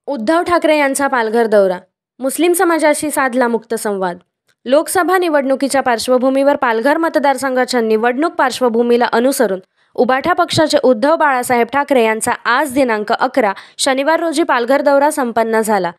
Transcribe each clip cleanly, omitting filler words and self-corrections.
उद्धव ठाकरे यांचा पालघर दौरा, मुस्लिम समाजाशी साधला मुक्त संवाद। लोकसभा निवडणुकीच्या पार्श्वभूमीवर पालघर मतदारसंघाच्या निवडणूक पार्श्वभूमीला अनुसरून उभाठा पक्षाचे उद्धव बाळासाहेब ठाकरे यांचा आज दिनांक 11 शनिवार रोजी पालघर दौरा संपन्न झाला।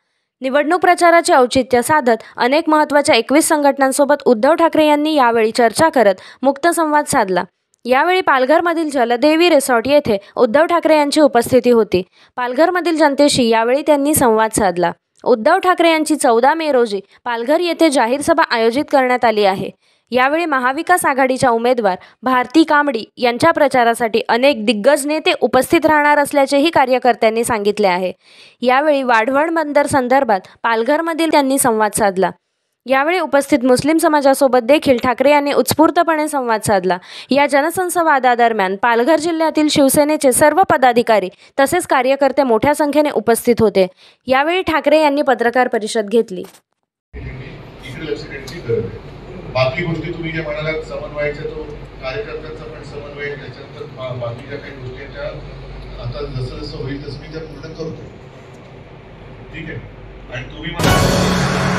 निवडणूक प्रचाराचे औचित्य साधत अनेक महत्त्वाच्या 21 संघटनांसोबत उद्धव ठाकरे यांनी यावेळी चर्चा करत मुक्त संवाद साधला। यावेळी पालघरमधील जलदेवी रिसॉर्ट येथे उद्धव ठाकरे यांची उपस्थिती होती। पालघरमधील जनतेशी यावेळी त्यांनी संवाद साधला। उद्धव ठाकरे यांची 14 मे रोजी पालघर येथे जाहीर सभा आयोजित करण्यात आली आहे। यावेळी महाविकास आघाडीच्या उमेदवार भारती कांबडी यांच्या प्रचारासाठी अनेक दिग्गज नेते उपस्थित राहणार असल्याचेही कार्यकर्त्यांनी सांगितले आहे। यावेळी वाढवण बंदर संदर्भात पालघरमधील त्यांनी संवाद साधला। यावेळी उपस्थित मुस्लिम समाजासोबत देखील ठाकरे यांनी उत्स्फूर्तपणे संवाद साधला। या जनसंवादादरम्यान पालघर जिल्ह्यातील शिवसेनेचे सर्व पदाधिकारी तसेच कार्यकर्ते मोठ्या संख्येने उपस्थित होते। यावेळी ठाकरे यांनी पत्रकार परिषद घेतली। बाकी गोष्टी तुम्ही जे म्हणालात समन्वयाचा तो कार्यकर्त्यांचा पण समन्वय त्याच्यानंतर बाकीच्या काही गोष्टींच्या आता जसं जसं होईल तसं मी त्या पूर्ण करतो, ठीक आहे। आणि तुम्ही मला